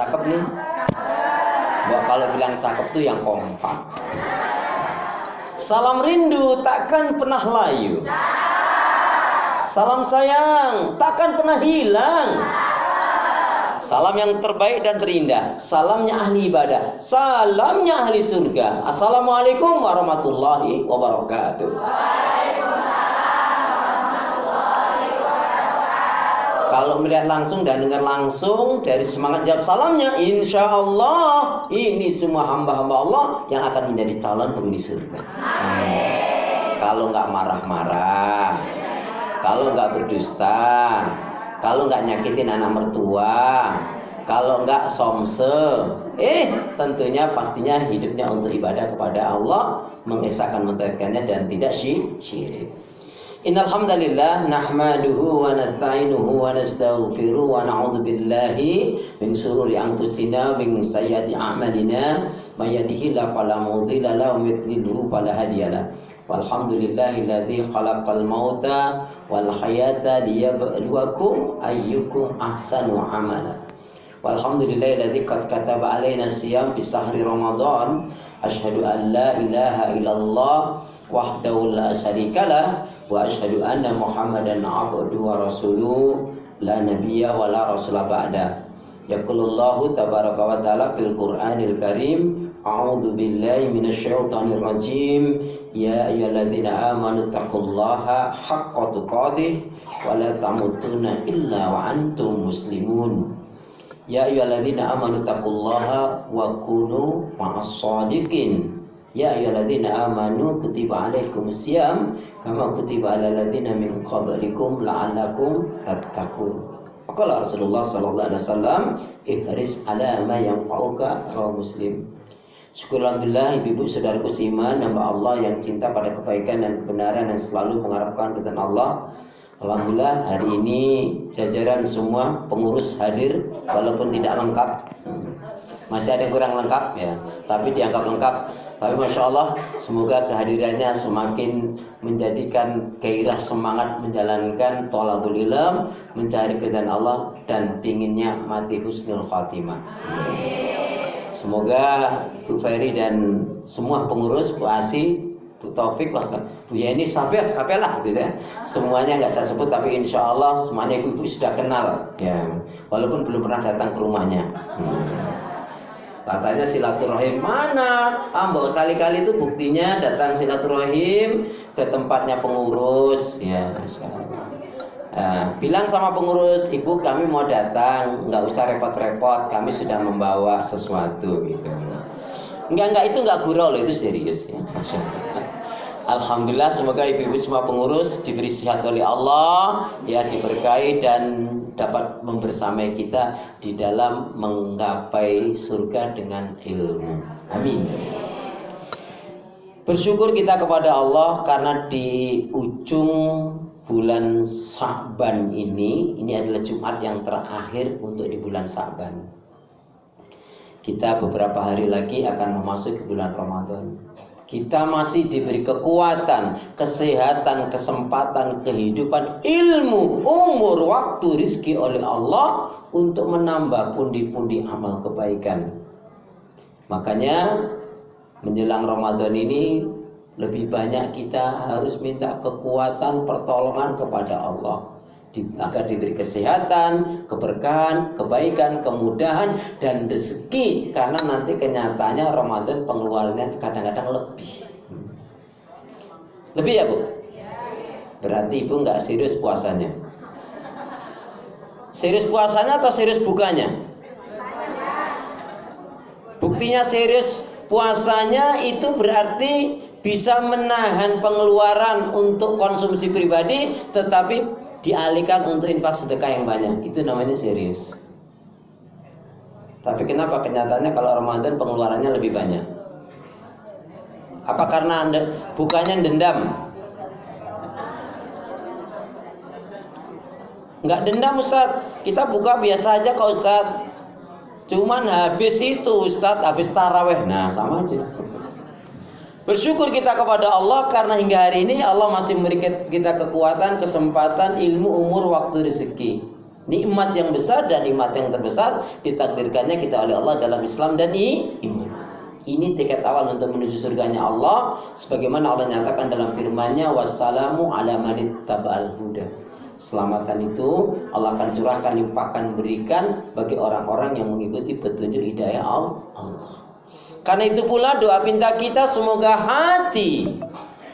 Cakep nih. Mbak kalau bilang cakep tuh yang kompak. Salam rindu takkan pernah layu. Salam sayang takkan pernah hilang. Salam yang terbaik dan terindah, salamnya ahli ibadah, salamnya ahli surga. Assalamualaikum warahmatullahi wabarakatuh. Kalau melihat langsung dan dengar langsung dari semangat jawab salamnya, insya Allah ini semua hamba-hamba Allah yang akan menjadi calon penghuni surga. Kalau nggak marah-marah, kalau nggak berdusta, kalau nggak nyakitin anak mertua, kalau nggak somse, tentunya pastinya hidupnya untuk ibadah kepada Allah, mengesahkan mentauhidkannya dan tidak syirik. Innal hamdalillah nahmaduhu wa nasta'inuhu wa nastaghfiruh wa na'udzu billahi min shururi anfusina min sayyiati a'malina may yahdihillahu fala mudilla lahu wa may yudlil fala hadiya lahu. Walhamdulillahilladzi khalaqal mauta wal hayata liyabluwakum ayyukum ahsanu amala. Walhamdulillahilladzi qad kataba alaina siyam fi sahri ramadan. Asyhadu an la ilaha illallah wahdahu la syarikalah wa asyhadu anna Muhammadan abduhu wa rasuluh la nabiyya wa la rasula ba'da. Yaqulullahu tabaraka wa ta'ala fil Qur'anil Karim, a'udzu billahi minasyaitonir rajim. Ya ayyuhalladzina amanu taqullaha haqqa tuqatih wa la tamutunna illa wa antum muslimun. Ya ayyuhalladzina amanu taqullaha wa kunu ma'as shadiqin. Ya ayyuhalladzina amanu kutiba alaikumus syiyam kama kutiba alal ladzina min qablikum la'allakum tattaqun. Qala Rasulullah sallallahu alaihi wasallam, ihris ala ma yanfa'uka, rawahu Muslim. Syukur alhamdulillah ibu-ibu saudaraku seiman, hamba Allah yang cinta pada kebaikan dan kebenaran yang selalu mengharapkan ridha Allah. Alhamdulillah hari ini jajaran semua pengurus hadir walaupun tidak lengkap. Masih ada yang kurang lengkap ya, tapi dianggap lengkap. Tapi Masya Allah, semoga kehadirannya semakin menjadikan gairah semangat menjalankan thalabul ilm, mencari keridhaan Allah dan pinginnya mati husnul khatimah. Semoga Bu Ferry dan semua pengurus, Bu Asi, Bu Taufik, Bu Yeni, Sabir, Kapelah gitu ya. Semuanya nggak saya sebut, tapi insya Allah semuanya ibu-ibu sudah kenal ya, walaupun belum pernah datang ke rumahnya. Katanya silaturahim mana? Mbok kali-kali itu buktinya datang silaturahim ke tempatnya pengurus ya. Bilang sama pengurus, ibu kami mau datang, nggak usah repot-repot, kami sudah membawa sesuatu gitu. Enggak itu enggak gurau loh, itu serius ya. Alhamdulillah, semoga ibu-ibu semua pengurus diberi sehat oleh Allah ya, diberkahi dan dapat membersamai kita di dalam menggapai surga dengan ilmu. Amin. Bersyukur kita kepada Allah karena di ujung bulan Sya'ban ini adalah Jumat yang terakhir untuk di bulan Sya'ban. Kita beberapa hari lagi akan memasuki bulan Ramadan. Kita masih diberi kekuatan, kesehatan, kesempatan, kehidupan, ilmu, umur, waktu, rizki oleh Allah untuk menambah pundi-pundi amal kebaikan. Makanya menjelang Ramadan ini lebih banyak kita harus minta kekuatan, pertolongan kepada Allah agar diberi kesehatan, keberkahan, kebaikan, kemudahan dan rezeki, karena nanti kenyataannya Ramadan pengeluarannya kadang-kadang lebih ya Bu? Berarti Ibu nggak serius puasanya. Serius puasanya atau serius bukanya? Buktinya serius puasanya itu berarti bisa menahan pengeluaran untuk konsumsi pribadi, tetapi dialihkan untuk infak sedekah yang banyak. Itu namanya serius. Tapi kenapa kenyataannya kalau Ramadan pengeluarannya lebih banyak? Apa karena bukannya dendam? Enggak dendam Ustaz, kita buka biasa aja kok Ustaz. Cuman habis itu Ustaz, habis taraweh. Nah sama aja. Bersyukur kita kepada Allah karena hingga hari ini Allah masih memberikan kita kekuatan, kesempatan, ilmu, umur, waktu, rezeki. Nikmat yang besar dan nikmat yang terbesar ditakdirkannya kita oleh Allah dalam Islam dan iman. Ini tiket awal untuk menuju surganya Allah, sebagaimana Allah nyatakan dalam firman-Nya, wassalamu ala manittaba'al huda. Keselamatan itu Allah akan curahkan, limpahkan, berikan bagi orang-orang yang mengikuti petunjuk hidayah Allah. Karena itu pula doa pinta kita, semoga hati,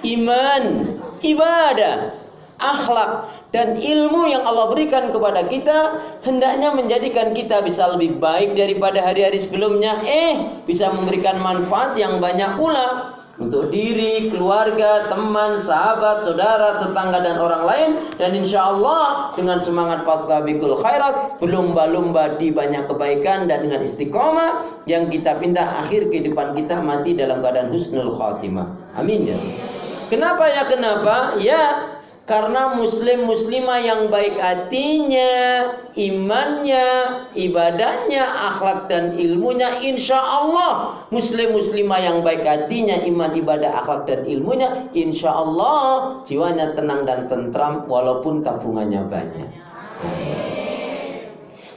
iman, ibadah, akhlak dan ilmu yang Allah berikan kepada kita hendaknya menjadikan kita bisa lebih baik daripada hari-hari sebelumnya, bisa memberikan manfaat yang banyak pula untuk diri, keluarga, teman, sahabat, saudara, tetangga dan orang lain. Dan insya Allah dengan semangat fastabiqul khairat, berlomba-lomba di banyak kebaikan, dan dengan istiqomah yang kita pinta akhir kehidupan kita mati dalam keadaan husnul khatimah. Amin ya. Kenapa ya? Kenapa? Ya, karena muslim-muslimah yang baik hatinya, imannya, ibadahnya, akhlak dan ilmunya, insya Allah muslim-muslimah yang baik hatinya, iman, ibadah, akhlak dan ilmunya, insya Allah jiwanya tenang dan tentram walaupun tabungannya banyak.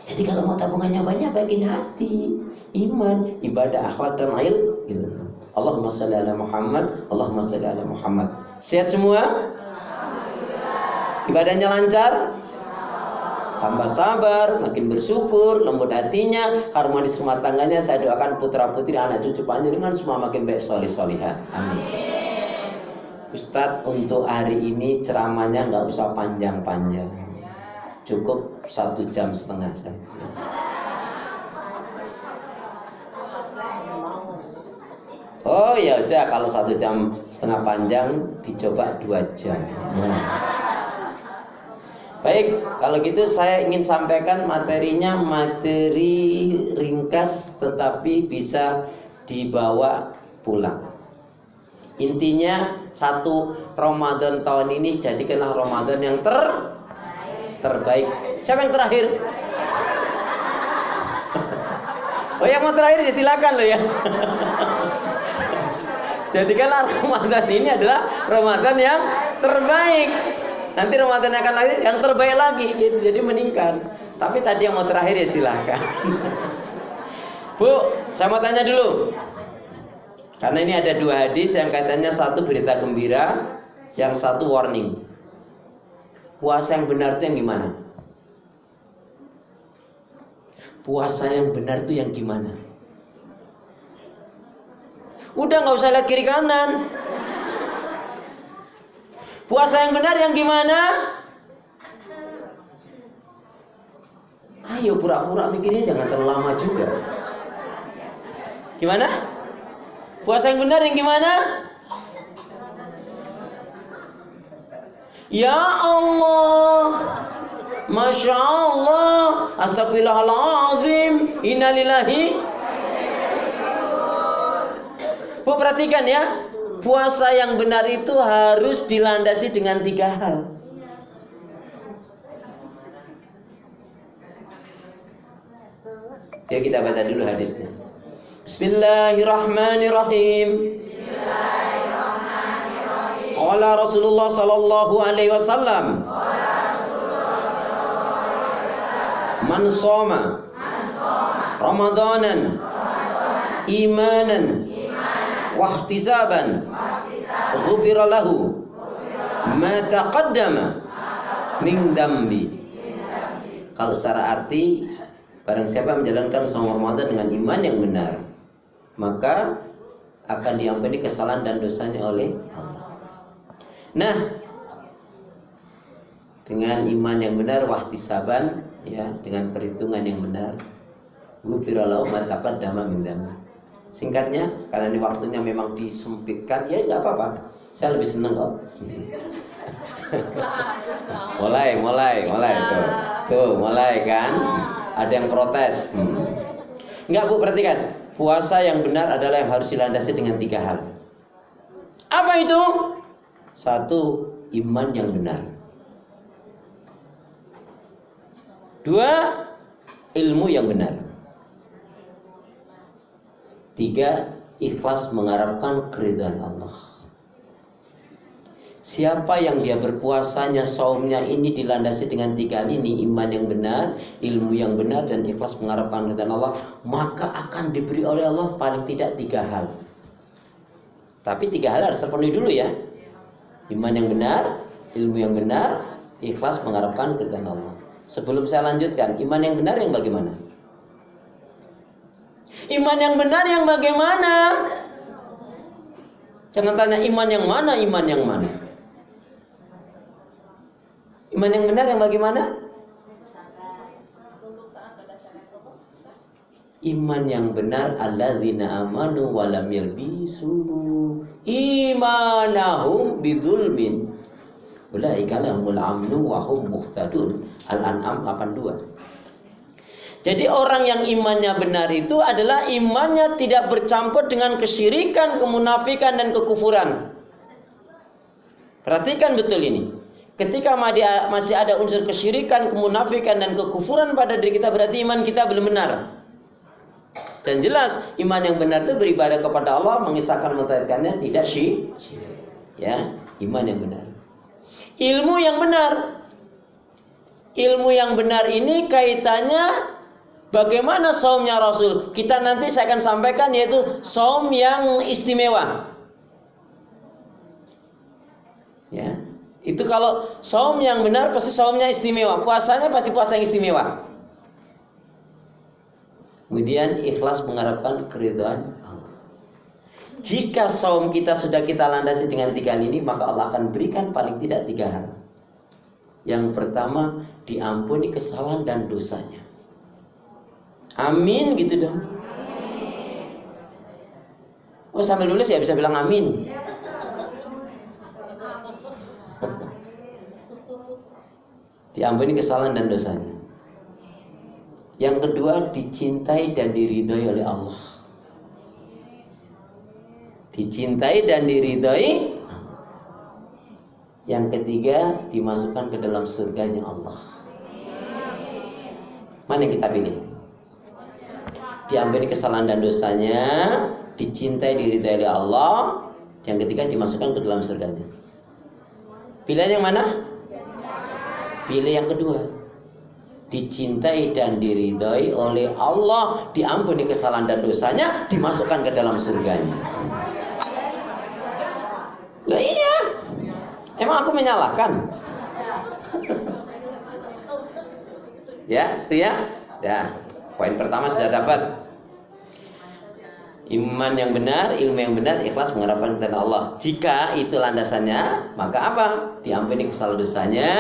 Jadi kalau mau tabungannya banyak, baikin hati, iman, ibadah, akhlak dan ilmu. Allahumma shalli ala Muhammad, Allahumma shalli ala Muhammad. Sehat semua? Ibadahnya lancar, tambah sabar, makin bersyukur, lembut hatinya, harmonis rumah tangganya. Saya doakan putra putri, anak cucu panjenengan semua makin baik, solih solihah. Amin. Ustadz, untuk hari ini ceramahnya nggak usah panjang-panjang, cukup 1,5 jam saja. Oh ya udah, kalau 1,5 jam panjang dicoba 2 jam. Baik, kalau gitu saya ingin sampaikan materinya, materi ringkas tetapi bisa dibawa pulang. Intinya, 1 Ramadan tahun ini jadikanlah Ramadan yang terbaik. Siapa yang terakhir? Oh, yang mau terakhir ya silakan loh ya. Jadikanlah Ramadan ini adalah Ramadan yang terbaik. Nanti Ramadan akan lagi yang terbaik lagi gitu, jadi meningkat. Tapi tadi yang mau terakhir ya silakan. Bu, saya mau tanya dulu. Karena ini ada 2 hadis yang katanya, 1 berita gembira, yang 1 warning. Puasa yang benar itu yang gimana? Puasa yang benar itu yang gimana? Udah nggak usah lihat kiri kanan. Puasa yang benar yang gimana? Ayo pura-pura mikirnya, jangan terlalu lama juga. Gimana? Puasa yang benar yang gimana? Ya Allah, Masya Allah, Astagfirullahaladzim, innalillahi. Bu, perhatikan ya, puasa yang benar itu harus dilandasi dengan 3 hal. Ya, kita baca dulu hadisnya. Bismillahirrahmanirrahim. Qala Rasulullah sallallahu alaihi wasallam, man shoma Ramadanan imanan wahtisaban ghufira lahu ma taqaddama min dambi. Kalau secara arti, barang siapa menjalankan saum Ramadan dengan iman yang benar, maka akan diampuni kesalahan dan dosanya oleh Allah. Nah, dengan iman yang benar, wahtisaban, ya, dengan perhitungan yang benar, ghufira lahu ma taqaddama min dambi. Singkatnya, karena ini waktunya memang disempitkan, ya nggak apa-apa. Saya lebih seneng kok. mulai tuh, mulai kan. Ada yang protes. Nggak, Bu, perhatikan. Puasa yang benar adalah yang harus dilandasi dengan 3 hal. Apa itu? 1, iman yang benar. 2, ilmu yang benar. 3, ikhlas mengharapkan keridhaan Allah. Siapa yang dia berpuasanya, saumnya ini dilandasi dengan 3 hal ini, iman yang benar, ilmu yang benar, dan ikhlas mengharapkan keridhaan Allah, maka akan diberi oleh Allah paling tidak 3 hal. Tapi 3 hal harus terpenuhi dulu ya. Iman yang benar, ilmu yang benar, ikhlas mengharapkan keridhaan Allah. Sebelum saya lanjutkan, iman yang benar yang bagaimana? Iman yang benar yang bagaimana? Jangan tanya iman yang mana, iman yang mana. Iman yang benar yang bagaimana? Iman yang benar alladzina amanu wa lam yalbisu imanahum bidzulmin ulaika lahumul amnu wa hum muhtadun. Al-An'am 82. Jadi orang yang imannya benar itu adalah imannya tidak bercampur dengan kesyirikan, kemunafikan, dan kekufuran. Perhatikan betul ini. Ketika masih ada unsur kesyirikan, kemunafikan, dan kekufuran pada diri kita, berarti iman kita belum benar. Dan jelas iman yang benar itu beribadah kepada Allah, mengisahkan mentauhidkannya, tidak syirik. Ya, iman yang benar. Ilmu yang benar. Ilmu yang benar ini kaitannya bagaimana saumnya Rasul. Kita nanti saya akan sampaikan, yaitu saum yang istimewa. Ya. Itu kalau saum yang benar pasti saumnya istimewa, puasanya pasti puasa yang istimewa. Kemudian ikhlas mengharapkan keridhaan Allah. Jika saum kita sudah kita landasi dengan 3 hal ini, maka Allah akan berikan paling tidak 3 hal. Yang pertama, diampuni kesalahan dan dosanya. Amin gitu dong. Oh, sambil nulis ya bisa bilang amin. Diampuni kesalahan dan dosanya. Yang kedua, dicintai dan diridhoi oleh Allah. Dicintai dan diridhoi. Yang ketiga, dimasukkan ke dalam surganya Allah. Mana yang kita pilih? Diampuni kesalahan dan dosanya, dicintai, diridhoi oleh Allah. Yang ketiga, dimasukkan ke dalam surganya. Pilihan yang mana? Pilih yang kedua. Dicintai dan diridhoi oleh Allah, diampuni kesalahan dan dosanya, dimasukkan ke dalam surganya. Lah iya. Emang aku menyalahkan? Ya, itu ya. Dah, poin pertama sudah dapat. Iman yang benar, ilmu yang benar, ikhlas mengharapkan keridhaan Allah. Jika itu landasannya, maka apa? Diampuni kesalahan dosanya,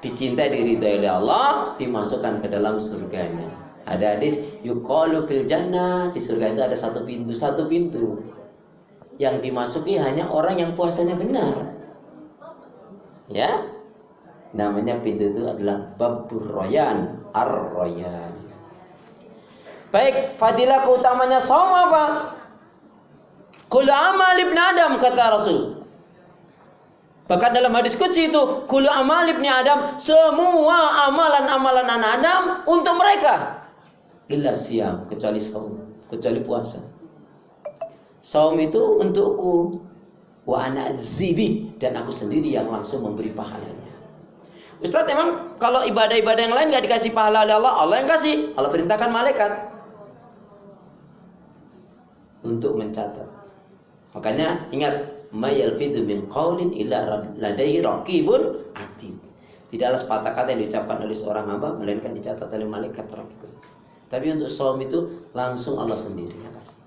dicintai, diridhai oleh Allah, dimasukkan ke dalam surganya. Ada hadis yuqalu fil jannah, di surga itu ada satu pintu yang dimasuki hanya orang yang puasanya benar. Ya, namanya pintu itu adalah Babur Royan, Ar-Royan. Baik, fadilah keutamanya saum apa? Kullu amal ibn Adam, kata Rasul. Bahkan dalam hadis qudsi itu, kullu amal ibni Adam, semua amalan-amalan anak Adam untuk mereka. Illa siyam, kecuali saum, kecuali puasa. Saum itu untukku, wa ana azibi, dan aku sendiri yang langsung memberi pahalanya. Ustaz, emang kalau ibadah-ibadah yang lain gak dikasih pahala oleh Allah? Allah yang kasih. Allah perintahkan malaikat untuk mencatat. Makanya ingat, ma yalfidhu min qaulin illa ladaihi raqibun atid. Tidaklah sepatah kata yang diucapkan oleh seorang hamba melainkan dicatat oleh malaikat raqib. Tapi untuk saum itu langsung Allah sendiri yang kasih.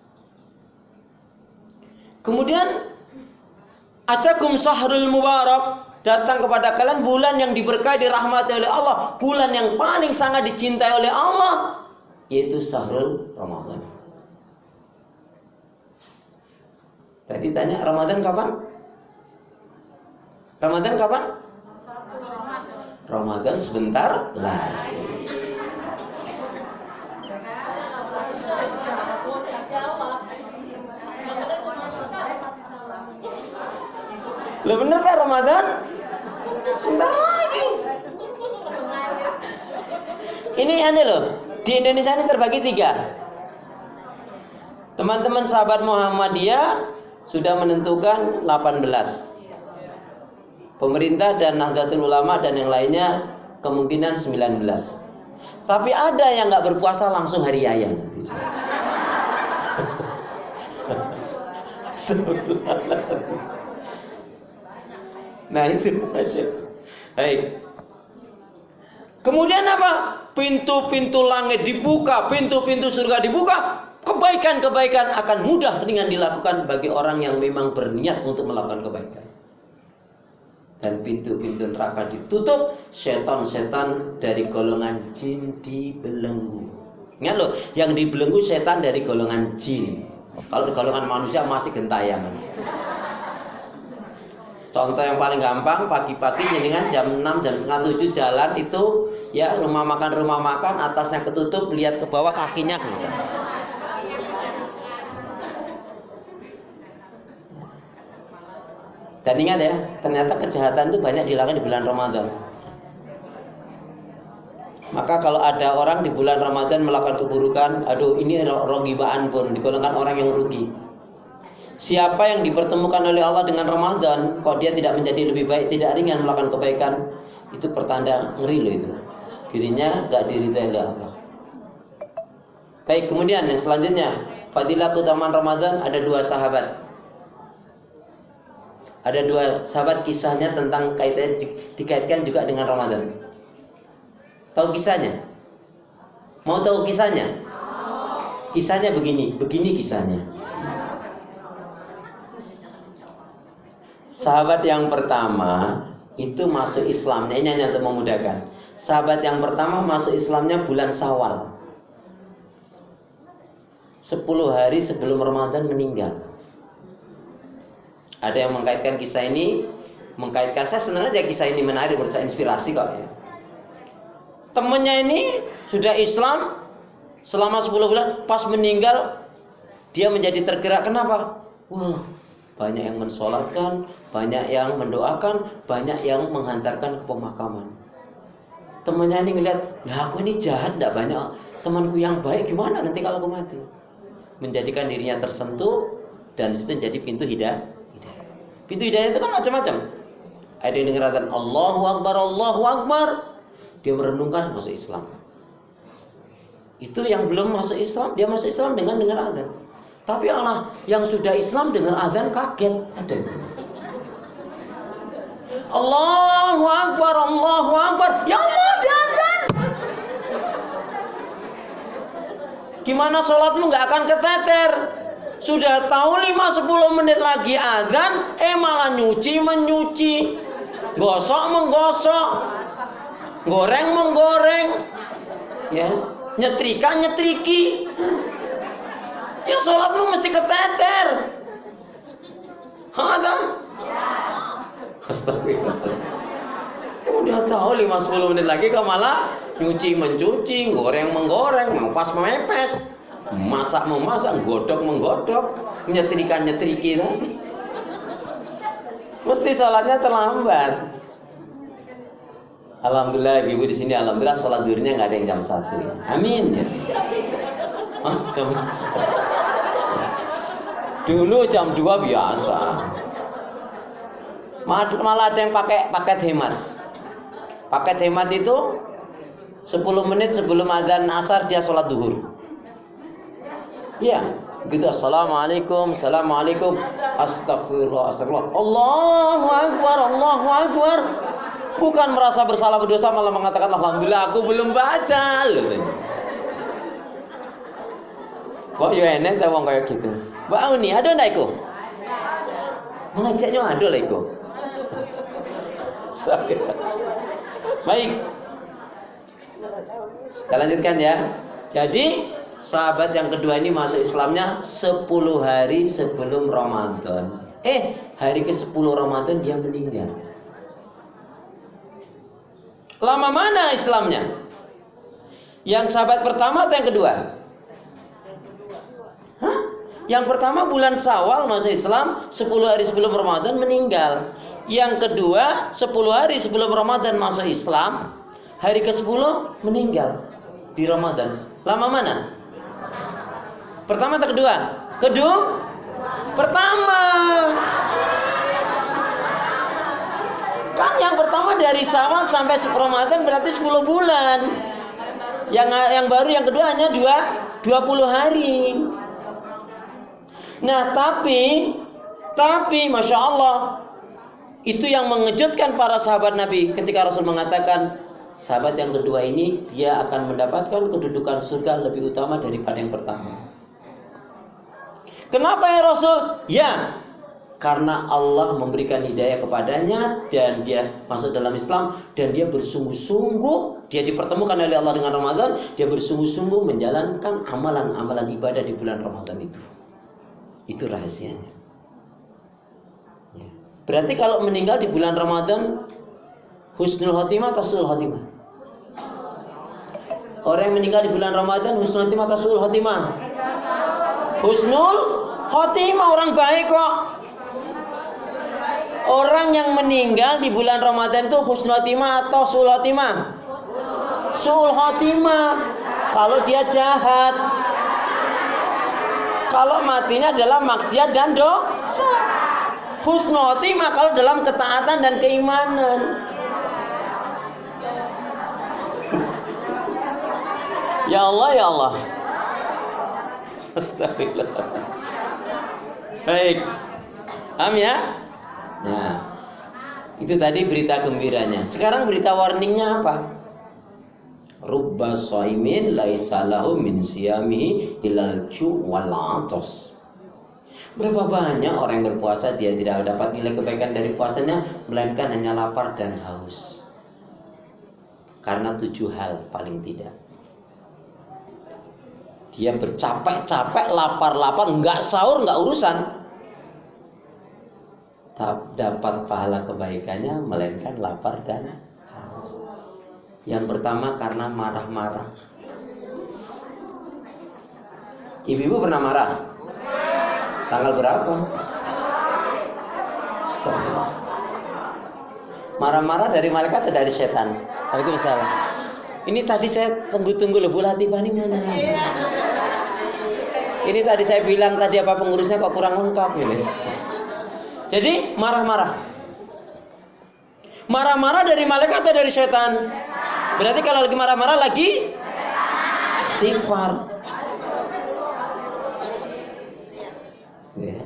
Kemudian atakum syahrul mubarak, datang kepada kalian bulan yang diberkahi, dirahmati oleh Allah, bulan yang paling sangat dicintai oleh Allah, yaitu syahrul Ramadan. Tadi tanya Ramadan kapan? Ramadan kapan? Ramadan sebentar lagi. Lo bener kan Ramadan? Sebentar lagi. Ini aneh loh. Di Indonesia ini terbagi 3. Teman-teman sahabat Muhammadiyah sudah menentukan 18. Pemerintah dan Nahdlatul Ulama dan yang lainnya kemungkinan 19. Tapi ada yang nggak berpuasa langsung hari raya. Nah itu Masya. Baik. Kemudian apa? Pintu-pintu langit dibuka, pintu-pintu surga dibuka. Kebaikan-kebaikan akan mudah ringan dilakukan bagi orang yang memang berniat untuk melakukan kebaikan. Dan pintu-pintu neraka ditutup, setan-setan dari golongan jin dibelenggu. Ingat loh, yang dibelenggu setan dari golongan jin. Kalau di golongan manusia masih gentayangan. Contoh yang paling gampang, pagi-pagi dengan jam 6, jam setengah 7 jalan itu ya rumah makan, atasnya ketutup, lihat ke bawah kakinya keluar. Dan ingat ya, ternyata kejahatan itu banyak dilakukan di bulan Ramadan. Maka kalau ada orang di bulan Ramadan melakukan keburukan, aduh ini rogibaan pun, digolongkan orang yang rugi. Siapa yang dipertemukan oleh Allah dengan Ramadan, kok dia tidak menjadi lebih baik, tidak ringan melakukan kebaikan, itu pertanda ngeri loh itu. Dirinya gak diridai oleh Allah. Baik, kemudian yang selanjutnya, fadilah keutamaan Ramadan, ada 2 sahabat. Ada 2 sahabat kisahnya tentang kaitannya dikaitkan juga dengan Ramadan. Tahu kisahnya? Mau tahu kisahnya? Kisahnya begini kisahnya. Sahabat yang pertama itu masuk Islamnya, ini hanya untuk memudahkan. Sahabat yang pertama masuk Islamnya bulan Syawal, 10 hari sebelum Ramadan meninggal. Ada yang mengkaitkan kisah ini, saya senang aja kisah ini, menarik, menurut saya inspirasi kok ya. Temennya ini sudah Islam selama 10 bulan, pas meninggal dia menjadi tergerak. Kenapa? Wah, banyak yang mensolatkan, banyak yang mendoakan, banyak yang menghantarkan ke pemakaman. Temannya ini ngeliat, lah aku ini jahat, tidak banyak temanku yang baik, gimana nanti kalau aku mati? Menjadikan dirinya tersentuh, dan situ jadi pintu hidayah. Pintu hidayah itu kan macam-macam. Ada yang dengar azan Allahu Akbar, Allahu Akbar, dia merenungkan masuk Islam. Itu yang belum masuk Islam, dia masuk Islam dengan dengar azan. Tapi Allah yang sudah Islam dengar azan kaget. Ada. Allahu Akbar, Allahu Akbar. Ya Allah, ada azan. Gimana sholatmu gak akan keteter? Sudah tahu 5-10 menit lagi azan, malah nyuci mencuci, gosok menggosok, goreng menggoreng, ya, nyetrika nyetriki. Ya sholatmu mesti keteter. Ada? Astagfirullah. Udah tahu 5-10 menit lagi kau malah nyuci mencuci, goreng menggoreng, mengpas memepes, masak memasak, godok menggodok, nyetrika nyetriki lagi. Mesti sholatnya terlambat. Alhamdulillah ibu di sini, alhamdulillah sholat duhurnya nggak ada yang jam 1 ya. Amin ya. Hah? Dulu jam 2 biasa. Malah ada yang pakai paket hemat. Paket hemat itu 10 menit sebelum azan asar dia sholat duhur. Ya, gitu. Assalamualaikum, assalamualaikum, astagfirullah, astagfirullah, Allahu Akbar, Allahu Akbar. Bukan merasa bersalah berdosa, malah mengatakan alhamdulillah aku belum baca. Kok yo enek ta wong kaya gitu. Mbak Uni, ada ndak iku? Mengajaknya ada lah iku. Baik. Kita lanjutkan ya. Jadi sahabat yang kedua ini masuk Islamnya 10 hari sebelum Ramadan. Hari ke-10 Ramadan dia meninggal. Lama mana Islamnya? Yang sahabat pertama atau yang kedua? Yang pertama bulan Syawal masuk Islam, 10 hari sebelum Ramadan meninggal. Yang kedua 10 hari sebelum Ramadan masuk Islam, hari ke-10 meninggal di Ramadan. Lama mana? Pertama atau kedua? Pertama. Kan yang pertama dari Syawal sampai Ramadan berarti 10 bulan. Yang baru yang kedua hanya 20 hari. Nah, tapi Masya Allah, itu yang mengejutkan para sahabat Nabi ketika Rasul mengatakan, sahabat yang kedua ini dia akan mendapatkan kedudukan surga lebih utama daripada yang pertama. Kenapa ya Rasul? Ya, karena Allah memberikan hidayah kepadanya dan dia masuk dalam Islam dan dia bersungguh-sungguh, dia dipertemukan oleh Allah dengan Ramadan, dia bersungguh-sungguh menjalankan amalan-amalan ibadah di bulan Ramadan itu. Itu rahasianya. Ya. Berarti kalau meninggal di bulan Ramadan, husnul khotimah atau su'ul khotimah? Orang yang meninggal di bulan Ramadan husnul khotimah atau su'ul khotimah? Husnul khotimah, orang baik kok. Orang yang meninggal di bulan Ramadan itu husnul khotimah atau su'ul khotimah? Su'ul khotimah. Kalau dia jahat, kalau matinya adalah maksiat dan dosa. Husnul khotimah kalau dalam ketaatan dan keimanan. Ya Allah, ya Allah. Astagfirullah. Baik. Paham ya? Nah, itu tadi berita gembiranya. Sekarang berita warningnya apa? Rubba shaimin laisa lahu min siyamihi ilal ju' wal 'atas. Berapa banyak orang yang berpuasa dia tidak dapat nilai kebaikan dari puasanya melainkan hanya lapar dan haus. Karena 7 hal paling tidak. Dia bercapek-capek, lapar-lapar, enggak sahur, enggak urusan. Tak dapat pahala kebaikannya melainkan lapar dan haus. Yang pertama karena marah-marah. Ibu-ibu pernah marah? Tanggal berapa? Astagfirullah. Marah-marah dari malaikat atau dari setan? Waalaikumsalam. Ini tadi saya tunggu-tunggu loh, Bu Latifah ini mana? Ini tadi saya bilang tadi apa pengurusnya kok kurang lengkap ini. Jadi marah-marah. Marah-marah dari malaikat atau dari setan? Berarti kalau lagi marah-marah lagi istighfar. Ya.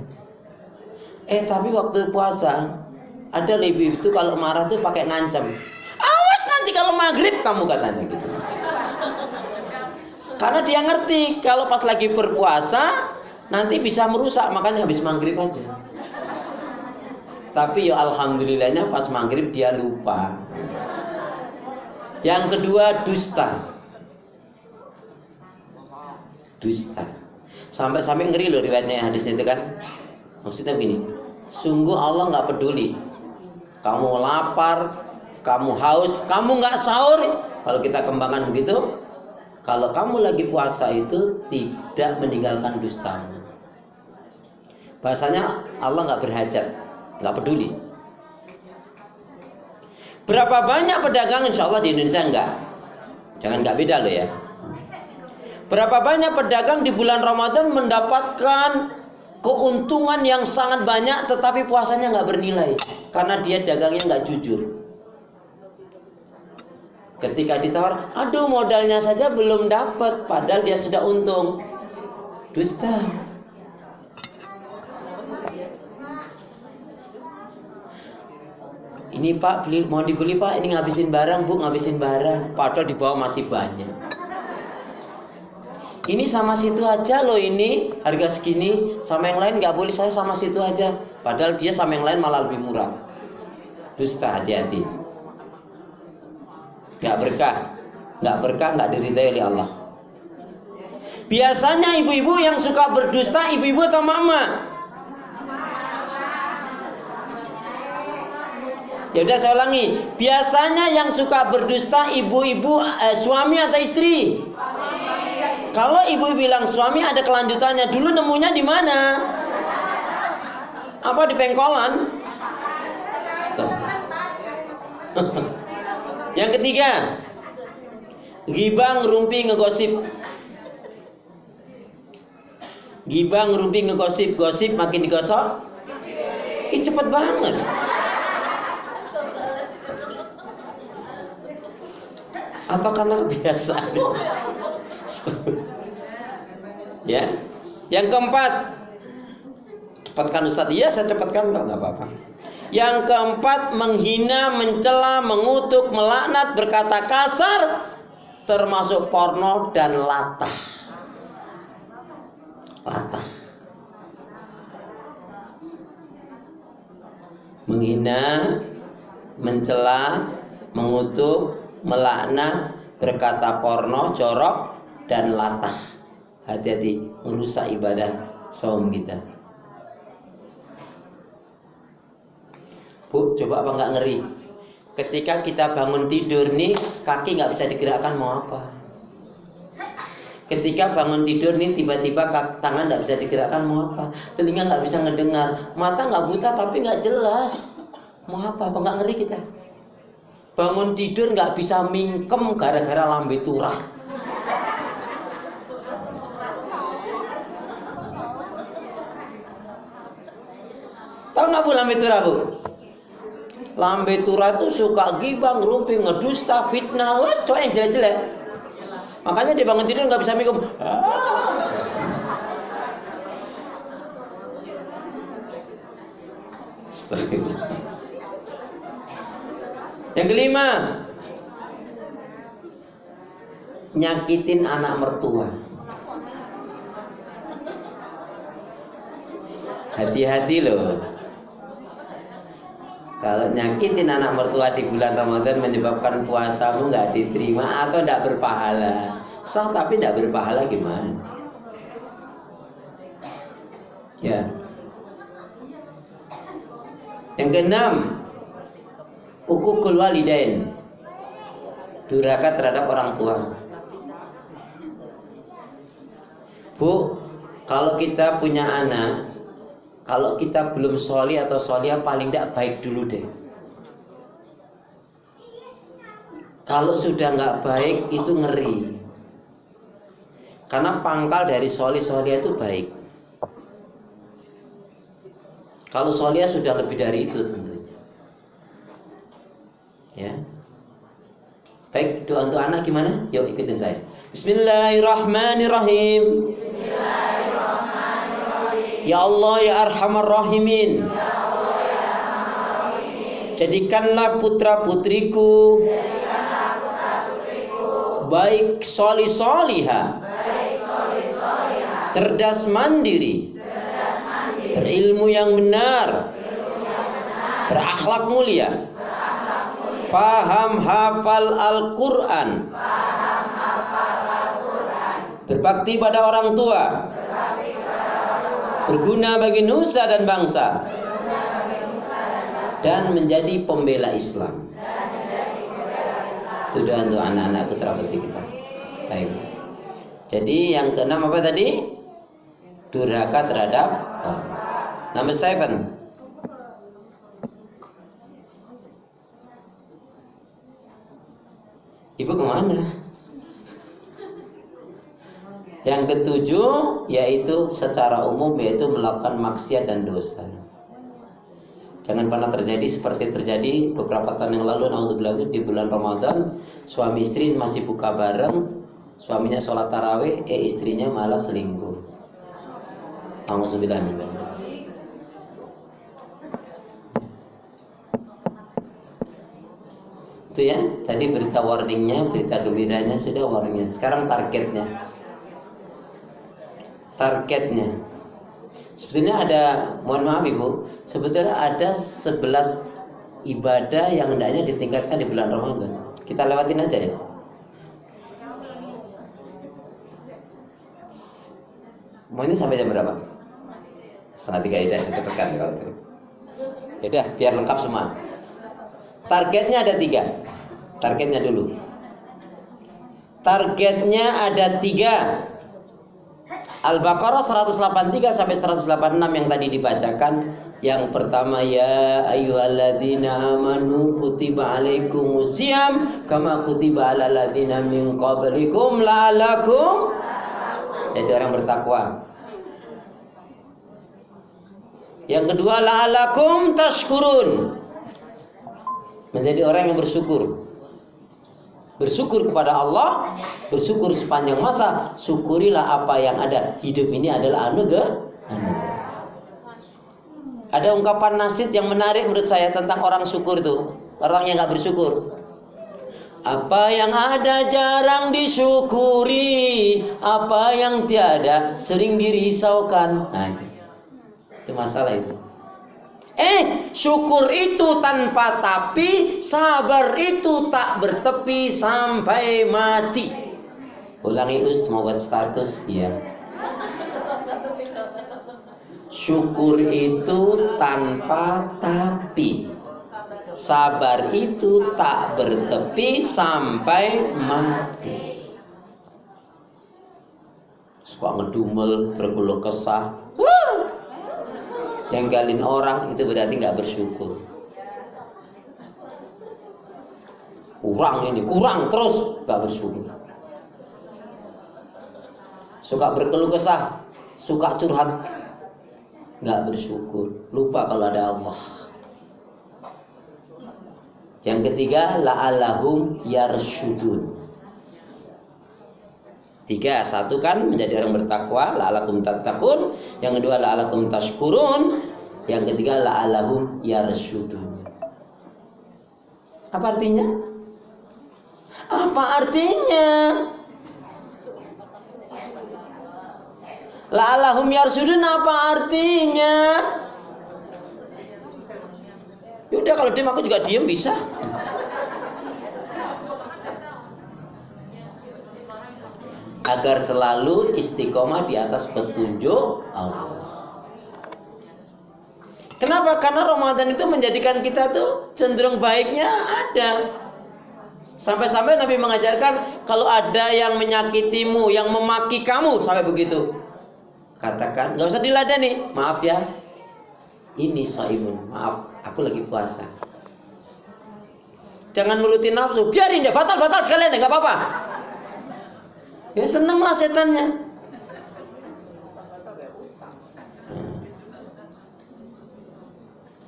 Tapi waktu puasa ada lebih itu kalau marah tuh pakai ngancam. Awas nanti kalau maghrib kamu katanya gitu. Karena dia ngerti kalau pas lagi berpuasa nanti bisa merusak, makanya habis maghrib aja. Tapi ya alhamdulillahnya pas maghrib dia lupa. Yang kedua dusta. Dusta. Sampai ngeri loh riwayatnya hadisnya itu kan. Maksudnya begini, sungguh Allah nggak peduli. Kamu lapar, kamu haus, kamu nggak sahur. Kalau kita kembangkan begitu, kalau kamu lagi puasa itu tidak meninggalkan dustamu. Bahasanya Allah nggak berhajat, nggak peduli. Berapa banyak pedagang, insya Allah di Indonesia enggak. Jangan nggak beda loh ya. Berapa banyak pedagang di bulan Ramadan mendapatkan keuntungan yang sangat banyak, tetapi puasanya nggak bernilai karena dia dagangnya nggak jujur. Ketika ditawar, aduh modalnya saja belum dapat, padahal dia sudah untung. Dusta. Ini Pak mau dibeli Pak, ini ngabisin barang Bu, ngabisin barang, padahal di bawah masih banyak. Ini sama situ aja loh, ini harga segini, sama yang lain nggak boleh, saya sama situ aja, padahal dia sama yang lain malah lebih murah. Dusta, hati-hati. Nggak berkah, nggak diridai oleh Allah. Biasanya ibu-ibu yang suka berdusta, ibu-ibu atau mama? Ya udah saya ulangi. Biasanya yang suka berdusta ibu-ibu, suami atau istri? Kalau ibu bilang suami, ada kelanjutannya. Dulu nemunya di mana? Apa di pengkolan? Yang ketiga, ghibah, ngerumpi, ngegosip. Ghibah, ngerumpi, ngegosip. Gosip makin digosok, cepet banget. atau karena kebiasaan? Ya. Yang keempat, cepatkan Ustaz. Iya, saya cepatkan, enggak apa-apa. Yang keempat, menghina, mencela, mengutuk, melaknat, berkata kasar, termasuk porno dan latah. Latah. Menghina, mencela, mengutuk, melaknat, berkata porno, jorok, dan latah. Hati-hati, merusak ibadah saum kita. Bu, coba apa nggak ngeri? Ketika kita bangun tidur nih, kaki nggak bisa digerakkan, mau apa? Ketika bangun tidur nih, tiba-tiba tangan nggak bisa digerakkan, mau apa? Telinga nggak bisa ngedengar, mata nggak buta tapi nggak jelas, mau apa? Apa nggak ngeri kita? Bangun tidur nggak bisa mingkem gara-gara lambe turah. Tahu nggak Bu lambe turah, Bu? Lambe turah itu suka gibah, ngerumpi, ngedusta, fitnah, wes cowok yang jelek-jelek. Makanya dia bangun tidur nggak bisa mingkem. Yang kelima, nyakitin anak mertua. Hati-hati loh. Kalau nyakitin anak mertua di bulan Ramadan menyebabkan puasamu nggak diterima atau nggak berpahala. Sah tapi nggak berpahala gimana? Ya. Yang keenam, uququl walidain. Durhaka terhadap orang tua. Bu, kalau kita punya anak, kalau kita belum sholi atau sholiah, paling tidak baik dulu deh. Kalau sudah nggak baik itu ngeri. Karena pangkal dari sholiah itu baik. Kalau sholiah sudah lebih dari itu tentunya. Ya. Baik, doa untuk anak gimana? Yuk ikutin saya. Bismillahirrahmanirrahim. Ya Allah ya Arhamar Rahimin. Jadikanlah putra-putriku baik sholih solihah, cerdas mandiri, berilmu yang benar, berakhlak mulia, paham hafal Al-Quran, berbakti pada orang tua, berguna bagi nusa dan bangsa, dan menjadi pembela Islam. Itu doa untuk anak-anak putra-putri kita. Baik. Jadi yang keenam apa tadi? Durhaka terhadap orang. Number 7. Ibu kemana? Yang ketujuh yaitu secara umum yaitu melakukan maksiat dan dosa. Jangan pernah terjadi seperti terjadi beberapa tahun yang lalu, naudzubillah, di bulan Ramadan suami istri masih buka bareng, suaminya sholat tarawih, istrinya malah selingkuh. Naudzubillah. Itu ya, tadi berita warningnya, berita gembiranya sudah warningnya. Sekarang targetnya. Sebetulnya ada, mohon maaf Ibu, sebetulnya ada 11 ibadah yang hendaknya ditingkatkan di bulan Ramadan. Kita lewatin aja ya. Maunya sampai jam berapa? 2:30 ya, saya cepatkan kalau itu. Yaudah, biar lengkap semua. Targetnya ada 3. Targetnya dulu. Targetnya ada 3. Al-Baqarah 183 sampai 186 yang tadi dibacakan. Yang pertama, ya ayyuhalladzina amanu kutiba alaikumusiyam kama kutiba alal ladzina min qablikum la'allakum. Jadi orang bertakwa. Yang kedua, la'allakum tashkurun. Menjadi orang yang bersyukur. Bersyukur kepada Allah, bersyukur sepanjang masa, syukurilah apa yang ada. Hidup ini adalah anugerah. Ada ungkapan nasid yang menarik menurut saya tentang orang syukur itu, orang yang gak bersyukur. Apa yang ada jarang disyukuri, apa yang tiada sering dirisaukan. Nah, itu masalah itu. Syukur itu tanpa tapi, sabar itu tak bertepi sampai mati. Ulangi mau buat status ya. Syukur itu tanpa tapi, sabar itu tak bertepi sampai mati. Suka ngedumel, berkeluh kesah, jengkelin orang, itu berarti nggak bersyukur. Kurang terus, nggak bersyukur. Suka berkeluh kesah, suka curhat, nggak bersyukur. Lupa kalau ada Allah. Yang ketiga, la'allahum yarsyudun. 3, 1 kan menjadi orang bertakwa, la'allakum tattaqun. Yang kedua, la'allakum tashkurun. Yang ketiga, la'allahum yarsyudun. Apa artinya? La'allahum yarsyudun apa artinya? Yaudah kalau diam aku juga diam bisa. Agar selalu istiqomah di atas petunjuk Allah. Kenapa? Karena Ramadan itu menjadikan kita tuh cenderung baiknya ada. Sampai-sampai Nabi mengajarkan, kalau ada yang menyakitimu, yang memaki kamu, sampai begitu, katakan, gak usah diladani, maaf ya, ini shaimun, maaf, aku lagi puasa. Jangan nurutin nafsu, biarin deh, batal sekalian deh, gak apa-apa. Ya senenglah setannya.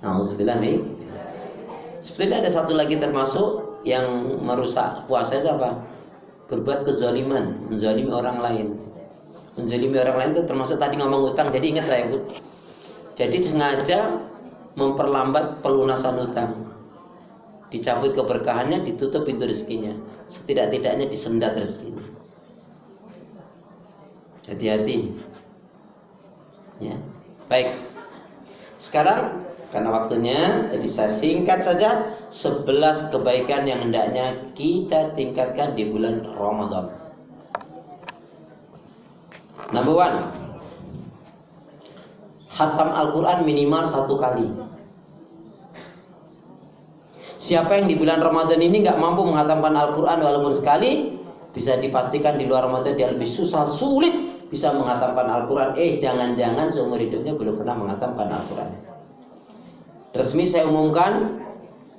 Nauzubillah nih. Sebetulnya ada satu lagi termasuk yang merusak puasa itu apa? Berbuat kezaliman, menzalimi orang lain. Menzalimi orang lain itu termasuk tadi ngomong utang. Jadi ingat saya, Bu. Jadi sengaja memperlambat pelunasan utang. Dicabut keberkahannya, ditutup pintu rezekinya. Setidak-tidaknya disendat rezekinya. Hati-hati. Ya. Baik. Sekarang karena waktunya, jadi saya singkat saja 11 kebaikan yang hendaknya kita tingkatkan di bulan Ramadan. Number 1, khatam Al-Quran minimal 1 kali. Siapa yang di bulan Ramadan ini gak mampu menghatamkan Al-Quran walaupun sekali, bisa dipastikan di luar Ramadan dia lebih sulit bisa menghatamkan Al-Quran. Jangan-jangan seumur hidupnya belum pernah menghatamkan Al-Quran. Resmi saya umumkan,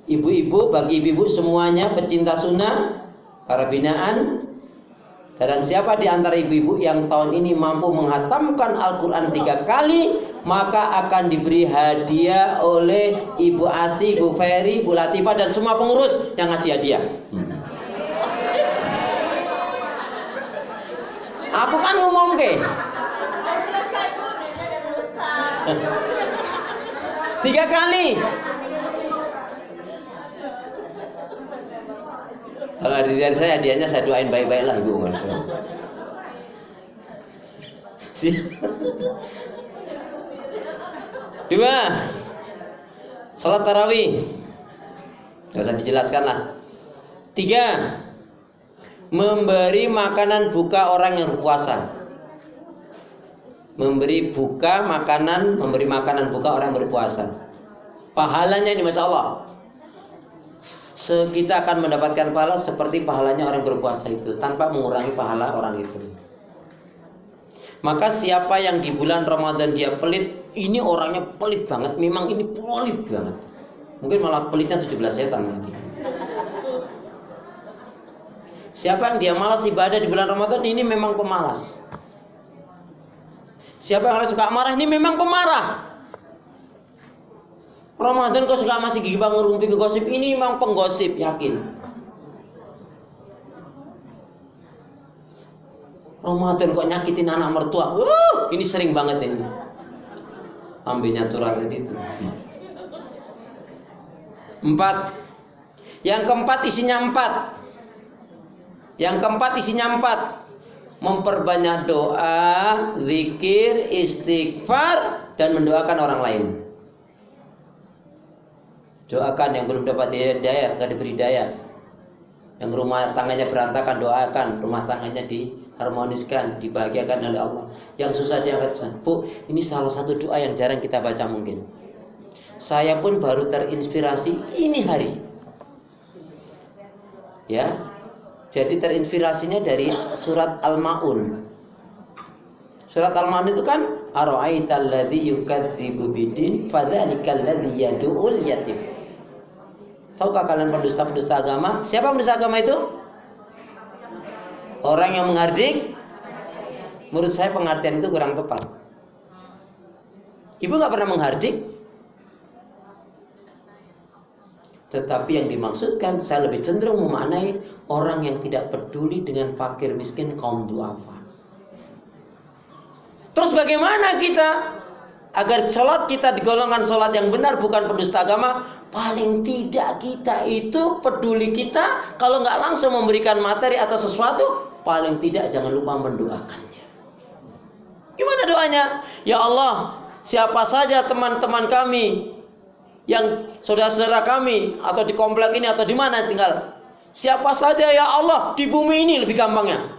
ibu-ibu, bagi ibu-ibu semuanya pecinta sunnah, para binaan, dan siapa di antara ibu-ibu yang tahun ini mampu menghatamkan Al-Quran 3 kali, maka akan diberi hadiah oleh Ibu Asi, Ibu Ferry, Bu Latifah, dan semua pengurus yang ngasih hadiah. Aku kan ngomong ke 3 kali. Kalau dari saya hadiahnya saya doain baik-baik lah ibu. Dua, sholat tarawih. Gak usah dijelaskan lah. 3, memberi makanan buka orang yang berpuasa. Memberi makanan buka orang berpuasa. Pahalanya ini Masya Allah, kita akan mendapatkan pahala seperti pahalanya orang berpuasa itu, tanpa mengurangi pahala orang itu. Maka siapa yang di bulan Ramadan dia pelit, ini orangnya pelit banget, memang ini pelit banget. Mungkin malah pelitnya 17 setan tadi. Siapa yang dia malas ibadah di bulan Ramadan, ini memang pemalas. Siapa yang suka marah, ini memang pemarah. Ramadan kok suka masih gigi ngerumpi ke gosip, ini memang penggosip, yakin. Ramadan kok nyakitin anak mertua. Ini sering banget ini. Ambilnya turut itu. 4. Yang keempat isinya 4. Memperbanyak doa, zikir, istighfar, dan mendoakan orang lain. Doakan yang belum dapat hidayah, gak diberi hidayah. Yang rumah tangganya berantakan, doakan rumah tangganya diharmoniskan, dibahagiakan oleh Allah. Yang susah diangkat. Bu, ini salah satu doa yang jarang kita baca mungkin. Saya pun baru terinspirasi ini hari. Ya. Jadi terinspirasinya dari surat Al-Maun. Surat Al-Maun itu kan ara'aital ladzi yukadzibu bidin fadzalikal ladzi yad'ul yatim. Tahukah kalian pendusta-pendusta agama? Siapa pendusta agama itu? Orang yang menghardik. Menurut saya pengertian itu kurang tepat. Ibu gak pernah menghardik. Tetapi yang dimaksudkan, saya lebih cenderung memaknai orang yang tidak peduli dengan fakir miskin kaum duafa. Terus bagaimana kita agar sholat kita digolongkan sholat yang benar, bukan pendusta agama? Paling tidak kita itu peduli kita. Kalau nggak langsung memberikan materi atau sesuatu, paling tidak jangan lupa mendoakannya. Gimana doanya? Ya Allah, siapa saja teman-teman kami, yang saudara-saudara kami, atau di komplek ini atau di mana tinggal, siapa saja ya Allah di bumi ini, lebih gampangnya,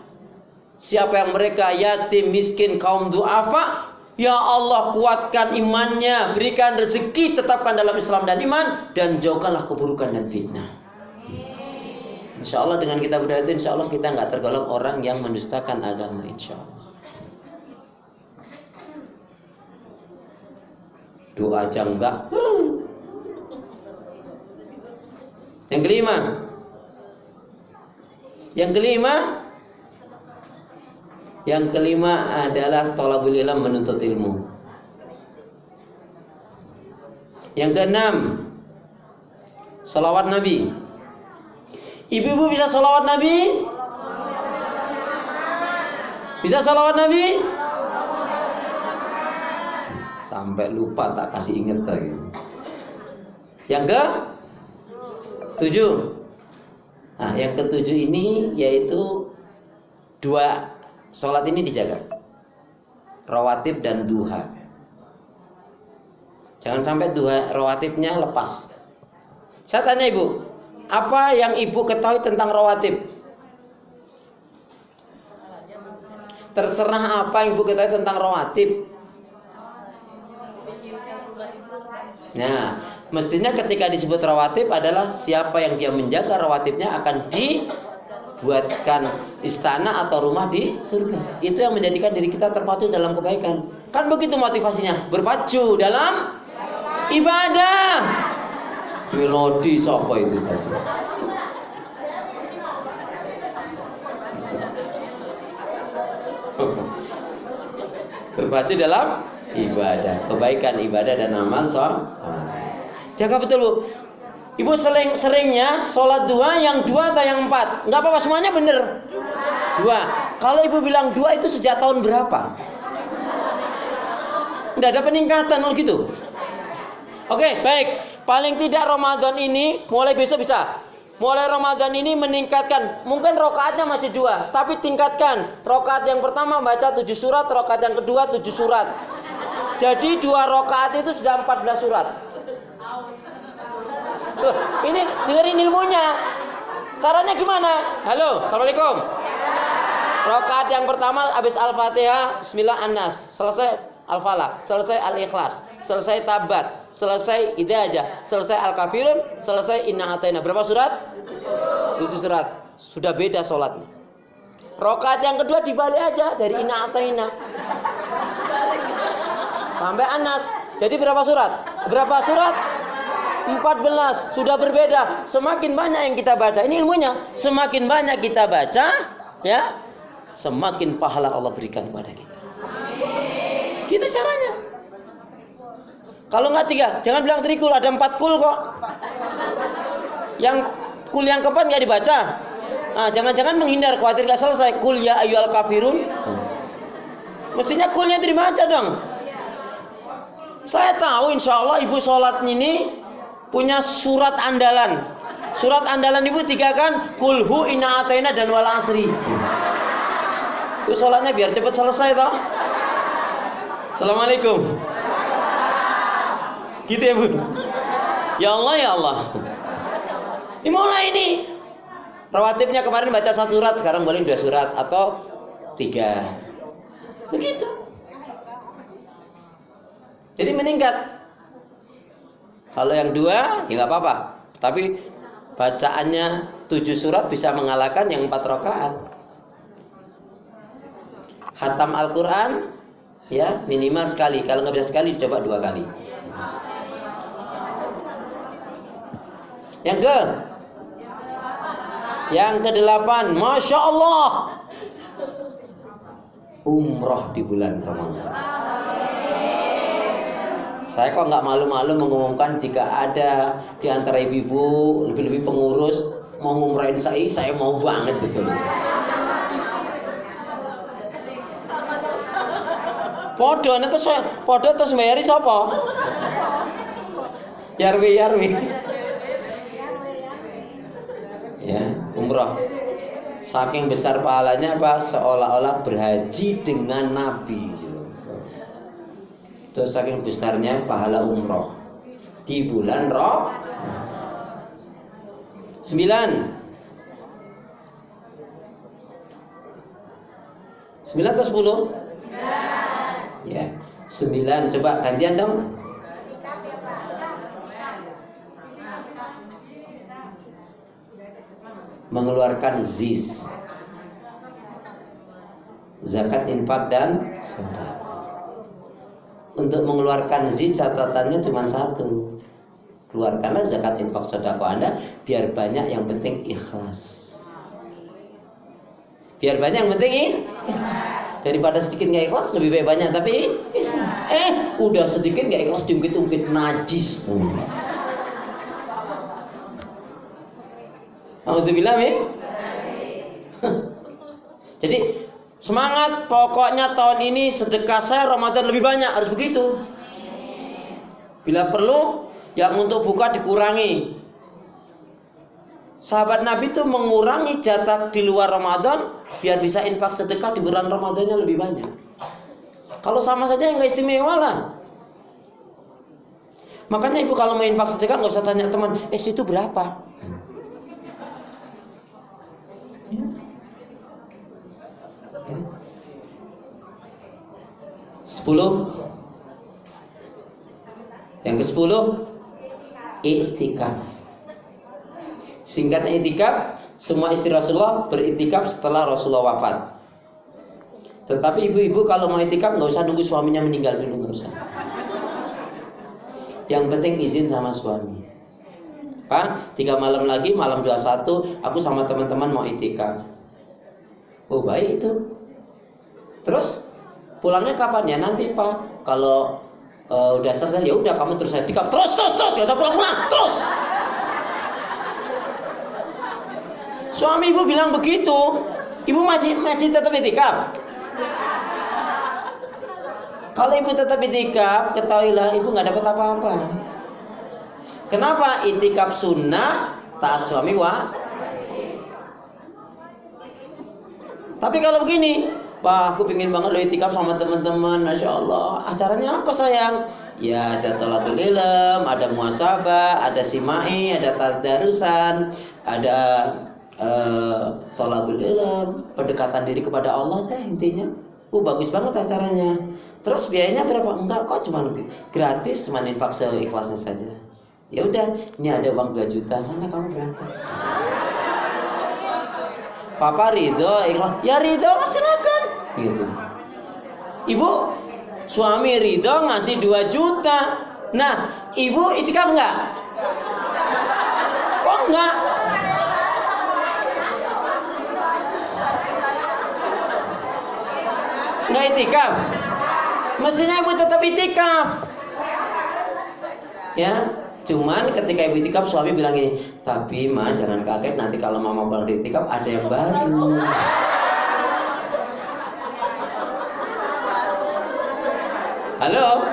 siapa yang mereka yatim, miskin, kaum duafa, ya Allah kuatkan imannya, berikan rezeki, tetapkan dalam Islam dan iman, dan jauhkanlah keburukan dan fitnah. Insya Allah dengan kita berdoa itu, insya Allah kita nggak tergolong orang yang mendustakan agama, insya Allah. Doa aja enggak. Yang kelima adalah thalabul ilm, menuntut ilmu. Yang keenam, salawat Nabi. Ibu-ibu bisa salawat Nabi? Bisa salawat Nabi? Sampai lupa, tak kasih inget lagi. Yang ke-7. Nah, yang ke-7 ini yaitu 2 sholat ini dijaga, rawatib dan duha. Jangan sampai duha rawatibnya lepas. Saya tanya ibu, apa yang ibu ketahui tentang rawatib? Terserah apa yang ibu ketahui tentang rawatib. Nah, mestinya ketika disebut rawatib adalah siapa yang dia menjaga rawatibnya akan dibuatkan istana atau rumah di surga. Itu yang menjadikan diri kita terpacu dalam kebaikan. Kan begitu motivasinya, berpacu dalam ibadah. Melodi siapa itu tadi? Berpacu dalam ibadah, kebaikan ibadah dan amal soleh. Jaga betul bu. Ibu seringnya sholat 2, yang 2 atau yang 4? Nggak apa-apa, semuanya bener. 2. Kalau ibu bilang 2 itu sejak tahun berapa? Nggak ada peningkatan gitu. Oke, baik. Paling tidak Ramadan ini, mulai besok bisa. Mulai Ramadan ini meningkatkan. Mungkin rokaatnya masih 2, tapi tingkatkan. Rokaat yang pertama baca 7 surat, rokaat yang kedua 7 surat. Jadi 2 rokaat itu sudah 14 surat. Tuh, ini dengerin ilmunya. Caranya gimana? Halo, assalamualaikum. Rokaat yang pertama habis Al-Fatihah, Bismillah An-Nas, selesai Al-Falaq, selesai Al-Ikhlas, selesai Tabat, selesai Idza, selesai Al-Kafirun, selesai Inna Atayna. Berapa surat? 7 surat. Sudah beda sholatnya. Rokaat yang kedua dibalik aja, dari Inna Atayna sampai An-Nas. Jadi berapa surat? Berapa surat? 14. Sudah berbeda. Semakin banyak yang kita baca, ini ilmunya. Semakin banyak kita baca, ya, semakin pahala Allah berikan kepada kita. Gitu caranya. Kalau nggak 3, jangan bilang trikul, ada 4 kul kok. Yang kul yang keempat nggak dibaca. jangan-jangan menghindar, khawatir gak selesai. Qul ya ayyuhal kafirun. Mestinya qulnya itu dibaca dong. Saya tahu insya Allah ibu sholat ini punya surat andalan. Surat andalan ibu 3 kan? Qul hu inna ataina dan wal asri. Itu sholatnya biar cepat selesai toh. Assalamualaikum. Gitu ya bu. Ya Allah ya Allah. Dimulai ini. Rawatibnya kemarin baca 1 surat, sekarang boleh 2 surat atau 3. Begitu. Jadi meningkat. Kalau yang 2 ya nggak apa-apa. Tapi bacaannya 7 surat bisa mengalahkan yang 4 rakaat. Khatam Al-Quran ya minimal sekali. Kalau nggak bisa sekali dicoba 2 kali. Yang ke-8, Masya Allah, umroh di bulan Ramadan. Saya kok nggak malu-malu mengumumkan jika ada di antara ibu-ibu lebih-lebih pengurus mau ngumrahin saya mau banget betul. Podo terus bayari siapa? Yarwi. Ya, umroh. Saking besar pahalanya apa? Seolah-olah berhaji dengan Nabi. Terus saking besarnya pahala umroh di bulan Ramadan. 9 atau 10? 9. Ya, 9. Coba gantian dong. Mengeluarkan ZIS, zakat, infak dan sedekah. Untuk mengeluarkan ZIS catatannya cuma 1. Keluarkanlah zakat, infak, sedekah Anda biar banyak, yang penting ikhlas. Biar banyak, yang penting ikhlas. Daripada sedikit nggak ikhlas lebih baik banyak tapi udah sedikit nggak ikhlas diungkit-ungkit najis. Alhamdulillah ya. Jadi semangat, pokoknya tahun ini sedekah saya Ramadan lebih banyak, harus begitu. Bila perlu yang untuk buka dikurangi. Sahabat Nabi itu mengurangi jatah di luar Ramadan biar bisa infak sedekah di bulan Ramadannya lebih banyak. Kalau sama saja nggak istimewa lah. Makanya ibu kalau mau infak sedekah nggak usah tanya teman, situ berapa? 10. Yang ke-10 iktikaf. Singkatnya iktikaf, semua istri Rasulullah beriktikaf setelah Rasulullah wafat. Tetapi ibu-ibu kalau mau iktikaf nggak usah nunggu suaminya meninggal dulu, nggak usah. Yang penting izin sama suami. Pak, 3 malam lagi, malam 21 aku sama teman-teman mau iktikaf. Oh baik itu. Terus pulangnya kapan? Ya nanti Pak. Kalau udah selesai ya udah kamu terus iktikaf. Terus nggak usah pulang terus. Suami ibu bilang begitu, ibu masih tetap iktikaf. Kalau ibu tetap iktikaf, ketahuilah ibu nggak dapat apa-apa. Kenapa? Iktikaf sunnah, taat suami Tapi kalau begini, Pak, aku pengen banget lo iktikaf sama teman-teman, Masya Allah. Acaranya apa sayang? Ya ada thalabul ilm, ada muhasabah, ada simai, ada tadarusan, ada thalabul ilm, pendekatan diri kepada Allah deh intinya. Bagus banget acaranya. Terus biayanya berapa? Enggak kok, cuma gratis, cuma infak seikhlasnya saja. Ya udah, ini ada uang 2 juta, sana kamu berangkat. Papa ridho, ikhlas. Ya ridho lah silakan. Gitu. Ibu, suami ridho ngasih 2 juta. Nah, ibu iktikaf enggak? Kok enggak? Enggak iktikaf. Mestinya ibu tetap iktikaf. Ya. Cuman ketika ibu itikaf suami bilang gini, tapi ma jangan kaget nanti kalau mama pulang dari itikaf ada yang baru. Halo,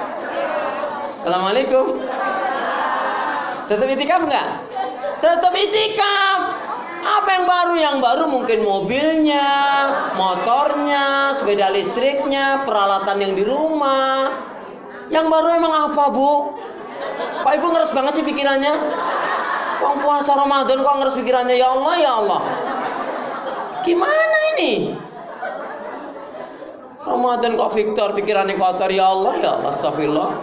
assalamualaikum. Tetap itikaf nggak? Tetap itikaf. Apa yang baru? Yang baru mungkin mobilnya, motornya, sepeda listriknya, peralatan yang di rumah. Yang baru emang apa, Bu? Kok ibu ngeres banget sih pikirannya? Wong puasa Ramadan kok ngeres pikirannya? Ya Allah, ya Allah. Gimana ini? Ramadan kok Victor pikirannya kotor? Ya Allah, ya Allah. Astagfirullah.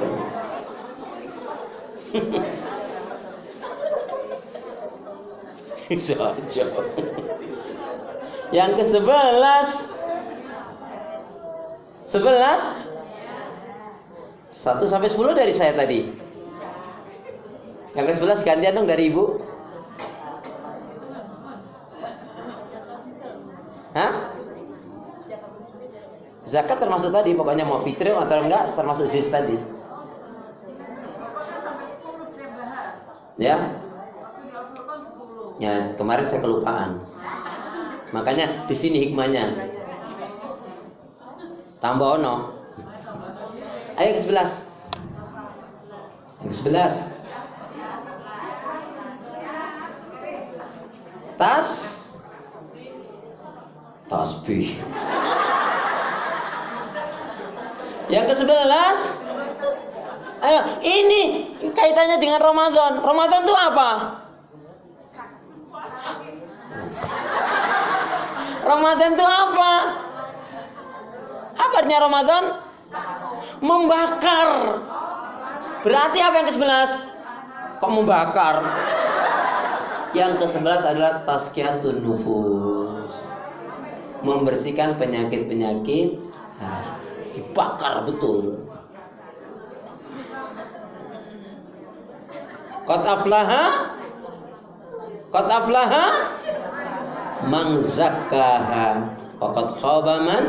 Yang ke-11 1 sampai 10 dari saya tadi. Yang ke-11 gantian dong dari ibu. Hah? Zakat termasuk tadi, pokoknya mau fitri atau enggak termasuk zis tadi. Ya. Ya, kemarin saya kelupaan. Makanya di sini hikmahnya. Tambah ono. Ayo ke-11. Yang ke-11. Tasbih. Yang ke-11. Ayo, ini kaitannya dengan Ramadan. Ramadan itu apa? Ramadan itu apa? Apa artinya Ramadan? Membakar. Berarti apa yang ke-11? Kok membakar? Yang ke-11 adalah tazkiyatun nufus. Membersihkan penyakit-penyakit. Dibakar betul. Qad aflaha man zakkaha wa qad khaba man.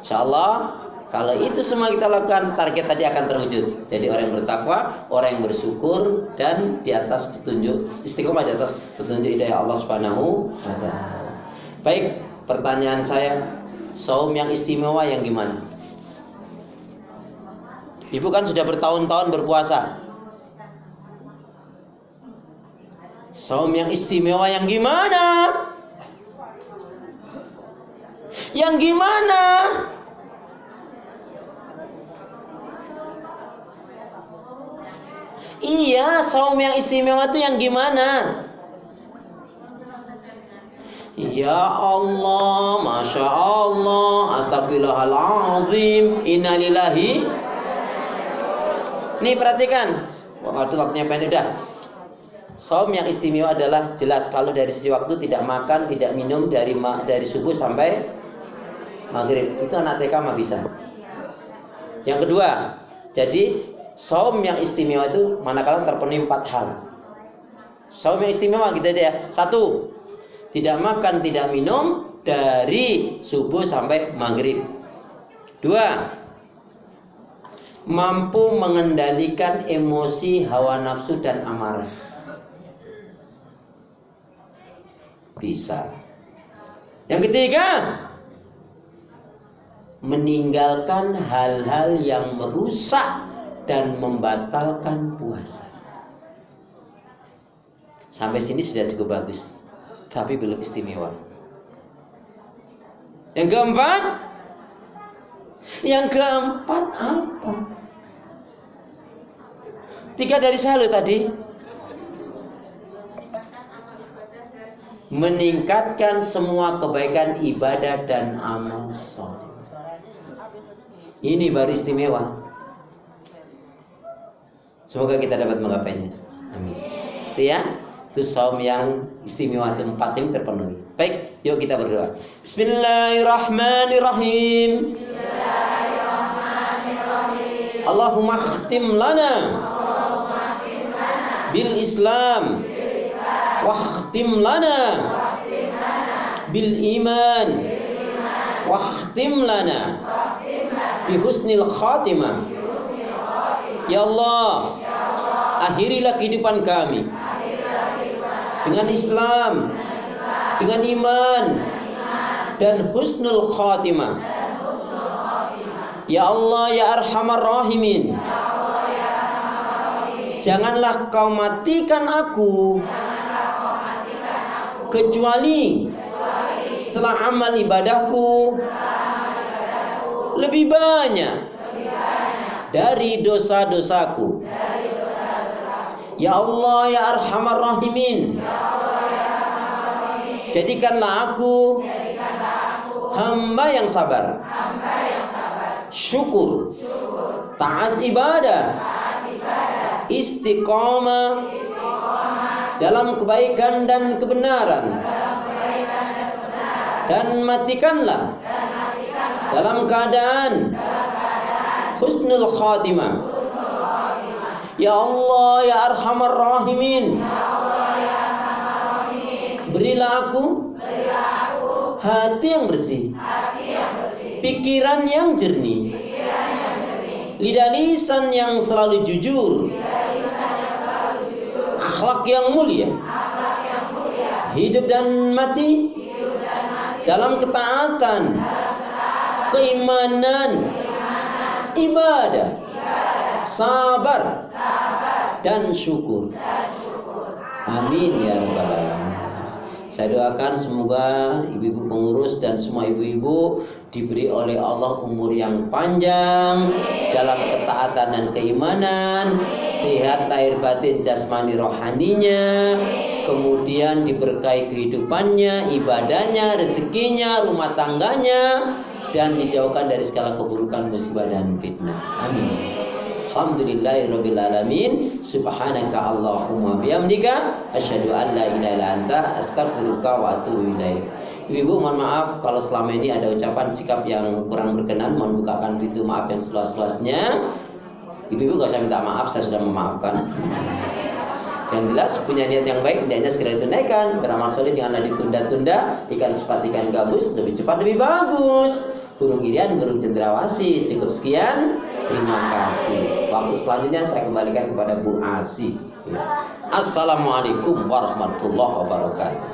Insyaallah kalau itu semua kita lakukan, target tadi akan terwujud. Jadi orang yang bertakwa, orang yang bersyukur, dan di atas petunjuk, istiqomah di atas petunjuk hidayah Allah Subhanahu wa ta'ala. Baik, pertanyaan saya, saum yang istimewa yang gimana? Ibu kan sudah bertahun-tahun berpuasa. Saum yang istimewa yang gimana? Yang gimana? Iya, saum yang istimewa itu yang gimana? Ya Allah, Masya Allah, Astagfirullahaladzim, Innalillahi. Nih perhatikan. Waduh, waktunya pendek dah. Saum yang istimewa adalah jelas kalau dari sisi waktu tidak makan, tidak minum dari subuh sampai maghrib. Itu anak TK mah bisa. Yang kedua, jadi saum yang istimewa itu manakala terpenuhi 4 hal. Saum yang istimewa gitu aja ya. 1, tidak makan, tidak minum dari subuh sampai maghrib. 2, mampu mengendalikan emosi, hawa nafsu dan amarah. Bisa. Yang ketiga, meninggalkan hal-hal yang merusak dan membatalkan puasa. Sampai sini sudah cukup bagus, tapi belum istimewa. Yang keempat apa? 3 dari saya loh tadi. Meningkatkan semua kebaikan ibadah dan amal soleh. Ini baru istimewa. Semoga kita dapat menggapainya. Amin. Itu ya, itu saum yang istimewa, itu 4 yang terpenuhi. Baik, yuk kita berdoa. Bismillahirrahmanirrahim. Allahumma khtim lana bil Islam wakhtim lana bil iman wakhtim lana bi husnil khatimah Ya Allah, akhirilah kehidupan kami dengan Islam, dengan iman, dan husnul khatimah. Ya Allah, ya Arhamar Rahimin, janganlah kau matikan aku kecuali setelah amal ibadahku lebih banyak dari dosa-dosaku. Ya Allah, ya Arhamar Rahimin, jadikanlah aku hamba yang sabar, syukur, taat ibadah, istiqamah dalam kebaikan dan kebenaran, dan matikanlah dalam keadaan husnul khatimah. Ya Allah, ya Arhamar Rahimin, berilah aku hati yang bersih, pikiran yang jernih, lidah lisan yang selalu jujur, akhlak yang mulia, hidup dan mati dalam ketaatan, keimanan, ibadah, sabar, dan syukur. Amin ya rabbal alamin. Saya doakan semoga ibu-ibu pengurus dan semua ibu-ibu diberi oleh Allah umur yang panjang dalam ketaatan dan keimanan, sehat lahir batin jasmani rohaninya, kemudian diberkahi kehidupannya, ibadahnya, rezekinya, rumah tangganya, dan dijauhkan dari segala keburukan, musibah, dan fitnah. Amin. Alhamdulillahirabbil alamin. Subhanaka Allahumma bihamdika asyhadu an la ilaha illa anta astaghfiruka wa atubu ilaik. Ibu mohon maaf kalau selama ini ada ucapan sikap yang kurang berkenan. Mohon bukakan pintu maaf yang seluas-luasnya. Ibu gak usah minta maaf, saya sudah memaafkan. Yang jelas punya niat yang baik, niatnya segera ditunaikan. Beramal soleh janganlah ditunda-tunda. Ikan sepat ikan gabus, lebih cepat lebih bagus. Burung irian, burung cendrawasih. Cukup sekian, terima kasih. Waktu selanjutnya saya kembalikan kepada Bu Asi. Assalamualaikum warahmatullahi wabarakatuh.